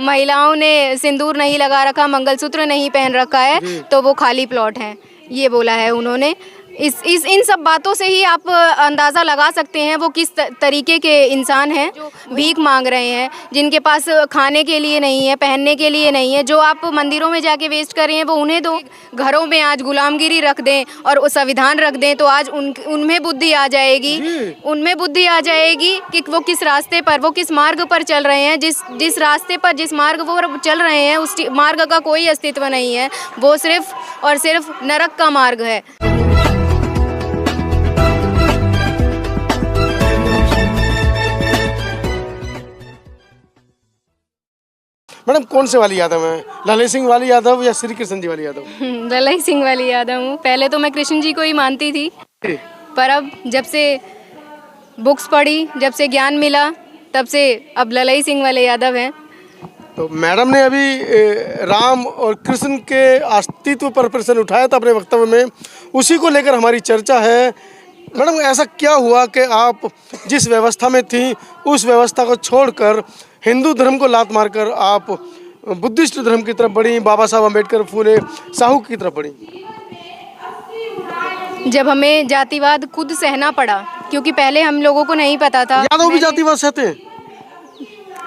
महिलाओं ने सिंदूर नहीं लगा रखा, मंगलसूत्र नहीं पहन रखा है तो वो खाली प्लॉट है, ये बोला है उन्होंने। इन सब बातों से ही आप अंदाज़ा लगा सकते हैं वो किस तरीके के इंसान हैं जो भीख मांग रहे हैं, जिनके पास खाने के लिए नहीं है, पहनने के लिए नहीं है। जो आप मंदिरों में जाके वेस्ट कर रहे हैं वो उन्हें दो। घरों में आज गुलामगिरी रख दें और वो संविधान रख दें तो आज उनमें बुद्धि आ जाएगी, उनमें बुद्धि आ जाएगी कि वो किस रास्ते पर, वो किस मार्ग पर चल रहे हैं। जिस रास्ते पर, जिस मार्ग वो चल रहे हैं उस मार्ग का कोई अस्तित्व नहीं है, वो सिर्फ और सिर्फ नरक का मार्ग है। मैडम कौन से वाली यादव है, ललई सिंह वाली यादव या श्री कृष्ण जी वाली यादव? ललई सिंह वाली यादव हूँ। पहले तो मैं कृष्ण जी को ही मानती थी, पर अब जब से बुक्स पढ़ी, जब से ज्ञान मिला, तब से अब ललई सिंह वाले यादव हैं। तो मैडम ने अभी राम और कृष्ण के अस्तित्व पर प्रश्न उठाया था अपने वक्तव्य में, उसी को लेकर हमारी चर्चा है। मैडम ऐसा क्या हुआ कि आप जिस व्यवस्था में थी उस व्यवस्था को छोड़कर हिंदू धर्म को लात मारकर आप बुद्धिस्ट धर्म की तरफ बढ़ी, बाबा साहब अम्बेडकर, फूले साहू की तरफ बढ़ी? जब हमें जातिवाद खुद सहना पड़ा, क्योंकि पहले हम लोगों को नहीं पता था। यादव भी जातिवाद सहते हैं?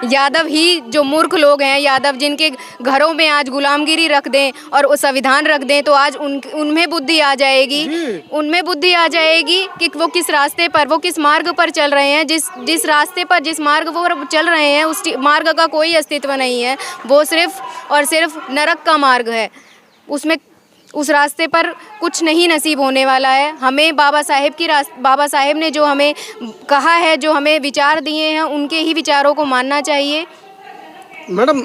यादव ही जो मूर्ख लोग हैं, यादव जिनके घरों में आज गुलामगिरी रख दें और वो संविधान रख दें तो आज उनमें बुद्धि आ जाएगी, उनमें बुद्धि आ जाएगी कि वो किस रास्ते पर, वो किस मार्ग पर चल रहे हैं। जिस रास्ते पर, जिस मार्ग वो चल रहे हैं उस मार्ग का कोई अस्तित्व नहीं है, वो सिर्फ और सिर्फ नरक का मार्ग है। उसमें उस रास्ते पर कुछ नहीं नसीब होने वाला है। हमें बाबा साहेब ने जो हमें कहा है, जो हमें विचार दिए हैं, उनके ही विचारों को मानना चाहिए। मैडम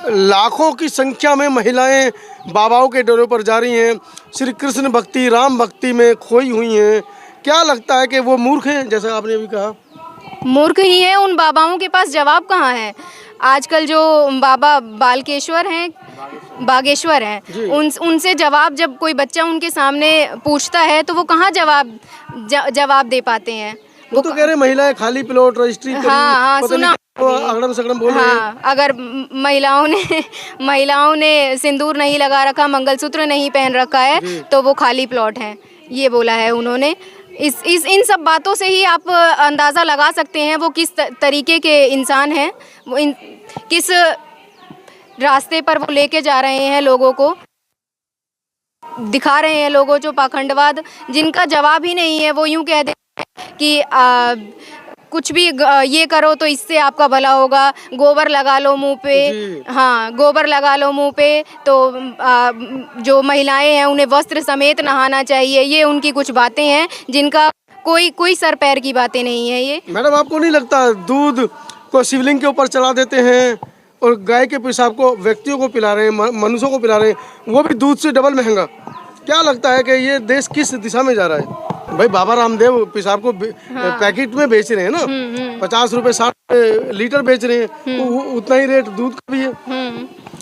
लाखों की संख्या में महिलाएं बाबाओं के डोरों पर जा रही हैं, श्री कृष्ण भक्ति, राम भक्ति में खोई हुई हैं। क्या लगता है कि वो मूर्ख हैं, जैसा आपने अभी कहा? मूर्ख ही हैं। उन बाबाओं के पास जवाब कहाँ है? आजकल जो बाबा बागेश्वर हैं, उनसे जवाब जब कोई बच्चा उनके सामने पूछता है तो वो कहाँ जवाब दे पाते हैं। वो तो कह रहे महिलाएं खाली प्लॉट रजिस्ट्री करी, हाँ सुना, अगड़म सगड़म बोल रहे हैं। अगर महिलाओं ने सिंदूर नहीं लगा रखा, मंगलसूत्र नहीं पहन रखा है तो वो खाली प्लॉट है, ये बोला है उन्होंने। इन सब बातों से ही आप अंदाज़ा लगा सकते हैं वो किस तरीके के इंसान हैं, वो किस रास्ते पर वो लेके जा रहे हैं, लोगों को दिखा रहे हैं, लोगों जो पाखंडवाद, जिनका जवाब ही नहीं है। वो यूं कह देते हैं कि कुछ भी ये करो तो इससे आपका भला होगा, गोबर लगा लो मुंह पे। हाँ, गोबर लगा लो मुंह पे, तो जो महिलाएं हैं उन्हें वस्त्र समेत नहाना चाहिए। ये उनकी कुछ बातें हैं जिनका कोई सर पैर की बातें नहीं है ये। मैडम आपको नहीं लगता दूध को शिवलिंग के ऊपर चढ़ा देते हैं और गाय के पेशाब को व्यक्तियों को पिला रहे हैं, मनुष्यों को पिला रहे हैं, वो भी दूध से डबल महंगा? क्या लगता है कि ये देश किस दिशा में जा रहा है? भाई बाबा रामदेव पेशाब को पैकेट में बेच रहे हैं ना, 50 रुपए 60 लीटर बेच रहे हैं, उतना ही रेट दूध का भी है।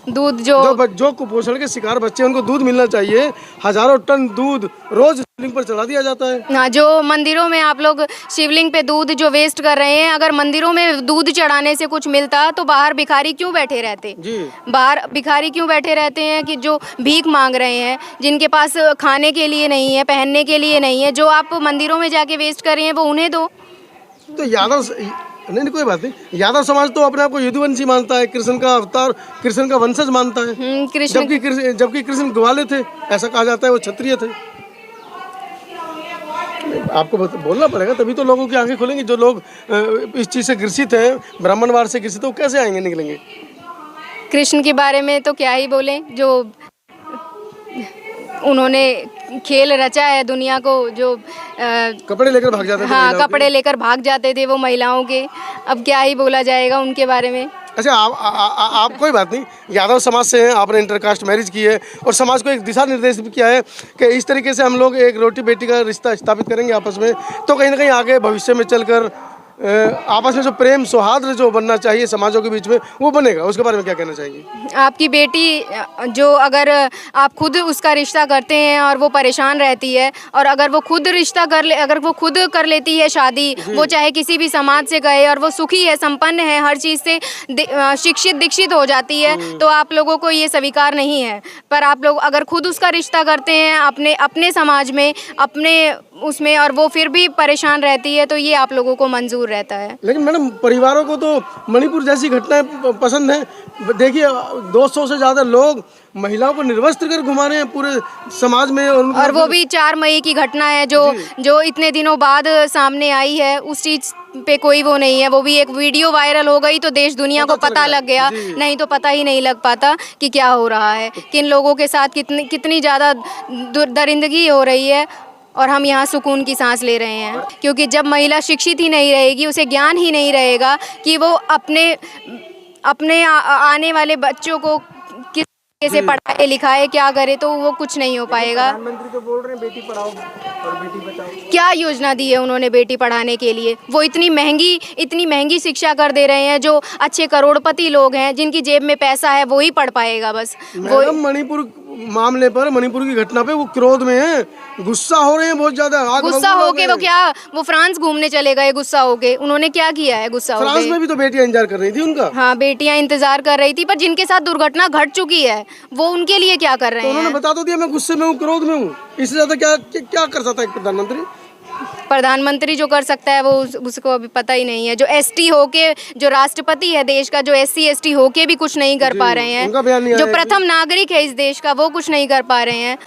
दूध जो कुपोषण के शिकार बच्चे हैं उनको दूध मिलना चाहिए। हजारों टन दूध रोज शिवलिंग पर चढ़ा दिया जाता है। हाँ, जो मंदिरों में आप लोग शिवलिंग पे दूध जो वेस्ट कर रहे हैं, अगर मंदिरों में दूध चढ़ाने से कुछ मिलता तो बाहर भिखारी क्यों बैठे रहते? बाहर भिखारी क्यों बैठे रहते हैं कि जो भीख मांग रहे हैं, जिनके पास खाने के लिए नहीं है, पहनने के लिए नहीं है। जो आप मंदिरों में जाके वेस्ट कर रहे हैं वो उन्हें दो। तो यादव नहीं, कोई बात नहीं। यादव समाज तो अपने आप को यदुवंशी मानता है, कृष्ण का अवतार, कृष्ण का वंशज मानता है। जबकि कृष्ण ग्वाले थे, ऐसा कहा जाता है वो क्षत्रिय थे। आपको बोलना पड़ेगा, तभी तो लोगों की आंखें खुलेंगी। जो लोग इस चीज से ग्रसित हैं, ब्राह्मणवाद से ग्रसित, वो कैसे आएंगे, निकलेंगे? कृष्ण के बारे में तो क्या ही बोले, जो उन्होंने खेल रचा है दुनिया को, जो कपड़े लेकर भाग जाते थे। हाँ, कपड़े लेकर भाग जाते थे वो महिलाओं के। अब क्या ही बोला जाएगा उनके बारे में। अच्छा, आप कोई बात नहीं, यादव समाज से हैं, आपने इंटरकास्ट मैरिज की है और समाज को एक दिशा निर्देश भी किया है कि इस तरीके से हम लोग एक रोटी बेटी का रिश्ता स्थापित करेंगे आपस में, तो कहीं ना कहीं आगे भविष्य में चलकर आपस में जो प्रेम सौहार्द जो बनना चाहिए समाजों के बीच में वो बनेगा, उसके बारे में क्या कहना चाहेंगे? आपकी बेटी जो अगर आप खुद उसका रिश्ता करते हैं और वो परेशान रहती है, और अगर वो खुद रिश्ता अगर वो खुद कर लेती है शादी, वो चाहे किसी भी समाज से गए और वो सुखी है, संपन्न है, हर चीज़ से शिक्षित दीक्षित हो जाती है, तो आप लोगों को ये स्वीकार नहीं है। पर आप लोग अगर खुद उसका रिश्ता करते हैं अपने समाज में, अपने उसमें, और वो फिर भी परेशान रहती है, तो ये आप लोगों को मंजूर रहता है। लेकिन मैडम परिवारों को तो मणिपुर जैसी घटनाएं पसंद है। देखिए 200 से ज़्यादा लोग महिलाओं को निर्वस्त्र कर घुमा रहे हैं पूरे समाज में, और वो भी 4 मई की घटना है जो इतने दिनों बाद सामने आई है। उस चीज़ पे कोई वो नहीं है, वो भी एक वीडियो वायरल हो गई तो देश दुनिया को पता लग गया, नहीं तो पता ही नहीं लग पाता कि क्या हो रहा है, किन लोगों के साथ कितनी ज़्यादा दरिंदगी हो रही है, और हम यहाँ सुकून की सांस ले रहे हैं। क्योंकि जब महिला शिक्षित ही नहीं रहेगी, उसे ज्ञान ही नहीं रहेगा कि वो अपने आने वाले बच्चों को किस तरीके से पढ़ाए लिखाए, क्या करे, तो वो कुछ नहीं हो पाएगा। प्रधानमंत्री तो बोल रहे हैं बेटी पढ़ाओ और बेटी बचाओ। क्या योजना दी है उन्होंने बेटी पढ़ाने के लिए? वो इतनी महंगी शिक्षा कर दे रहे हैं, जो अच्छे करोड़पति लोग हैं, जिनकी जेब में पैसा है, वो ही पढ़ पाएगा बस। वो मणिपुर मामले पर, मणिपुर की घटना पे वो क्रोध में है, गुस्सा हो रहे हैं बहुत ज्यादा। गुस्सा होके वो फ्रांस घूमने चले गए गुस्सा होके। उन्होंने क्या किया है गुस्सा होके? फ्रांस में भी तो बेटियां इंतजार कर रही थी उनका। हाँ, बेटियां इंतजार कर रही थी, पर जिनके साथ दुर्घटना घट चुकी है वो उनके लिए क्या कर रहे हैं? उन्होंने बता तो दिया मैं गुस्से में हूँ, क्रोध में हूँ। इससे ज्यादा क्या कर सकता है प्रधानमंत्री? प्रधानमंत्री जो कर सकता है वो उसको अभी पता ही नहीं है। जो एसटी होके, जो राष्ट्रपति है देश का, जो SC ST होके भी कुछ नहीं कर पा रहे हैं, जो प्रथम नागरिक है इस देश का, वो कुछ नहीं कर पा रहे हैं।